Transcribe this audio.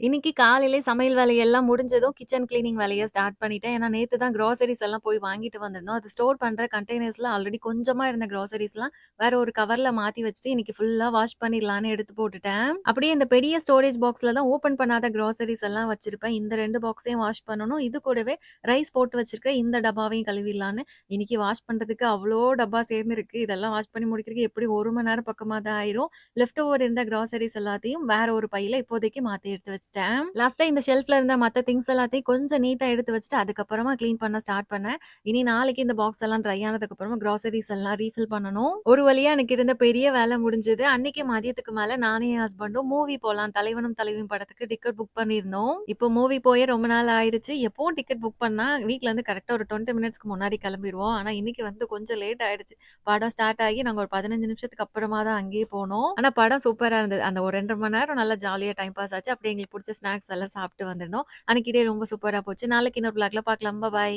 இன்னைக்கு காலையிலே சமையல் வேலையெல்லாம் முடிஞ்சதும் கிச்சன் கிளீனிங் வேலைய ஸ்டார்ட் பண்ணிட்டேன். ஏன்னா நேத்து தான் குரோசரிஸ் எல்லாம் போய் வாங்கிட்டு வந்திருந்தோம். அது ஸ்டோர் பண்ற கண்டெய்னர்ஸ்ல ஆல்ரெடி கொஞ்சமா இருந்த குரோசரிஸ்லாம் வேற ஒரு கவர்ல மாத்தி வச்சுட்டு இன்னைக்கு ஃபுல்லா வாஷ் பண்ணிடலான்னு எடுத்து போட்டுட்டேன். அப்படியே இந்த பெரிய ஸ்டோரேஜ் பாக்ஸ்ல தான் ஓப்பன் பண்ணாத குரோசரிஸ் எல்லாம் வச்சிருப்பேன். இந்த 2 பாக்ஸையும் வாஷ் பண்ணணும். இது கூடவே ரைஸ் போட்டு வச்சிருக்க இந்த டப்பாவையும் கழுவிடலான்னு. இன்னைக்கு வாஷ் பண்றதுக்கு அவ்ளோ டப்பா சேர்ந்திருக்கு. இதெல்லாம் வாஷ் பண்ணி முடிக்கிறதுக்கு எப்படியும் 1 மணி நேரம் பக்கமா தான் ஆயிரும். லெஃப்ட் ஓவர் இருந்த கிராசரிஸ் எல்லாத்தையும் வேற ஒரு பையில இப்போதைக்கு மாத்தி எடுத்து வச்சுட்டேன். லாஸ்ட்டா இந்த ஷெல்ஃப்ல இருந்த மத்த திங்ஸ் எல்லாத்தையும் கொஞ்சம் நீட்டா எடுத்து வச்சுட்டு, அதுக்கப்புறமா கிளீன் பண்ண ஸ்டார்ட் பண்ணேன். இனி நாளைக்கு இந்த பாக்ஸ் எல்லாம் ட்ரை ஆனதுக்கு அப்புறமா கிராசரிஸ் எல்லாம் ரீஃபில் பண்ணணும். ஒரு வழியா எனக்கு இருந்த பெரிய வேலை முடிஞ்சது. அன்னைக்கு மதியத்துக்கு மேல நானும் என் ஹஸ்பண்டும் மூவி போலாம். தலைவனும் தலைவியும் படத்துக்கு டிக்கெட் புக் பண்ணியிருந்தோம். இப்போ மூவி போயே ரொம்ப நாள் ஆயிடுச்சு. எப்பவும் டிக்கெட் புக் பண்ணா வீட்ல இருந்து கரெக்ட்டா ஒரு 20 மினிட்ஸ்க்கு முன்னாடி கிளம்பிருவோம். ஆனா இன்னைக்கு வந்து கொஞ்சம் லேட் ஆயிடுச்சு. படம் ஸ்டார்ட் ஆகி நாங்க ஒரு 15 நிமிஷத்துக்கு அப்புறமா தான் அங்கேயே போனோம். ஆனா படம் சூப்பரா இருந்தது. அந்த ஒரு 2 1/2 மணி நேரம் நல்லா ஜாலியா டைம் பாஸ் ஆச்சு. அப்படியே எங்களுக்கு புடிச்ச ஸ்நாக்ஸ் எல்லாம் சாப்பிட்டு வந்திருந்தோம். அன்னைக்கு டே ரொம்ப சூப்பரா போச்சு. நாளைக்கு இன்னொரு விளாக்ல பார்க்கலாம். பாய்.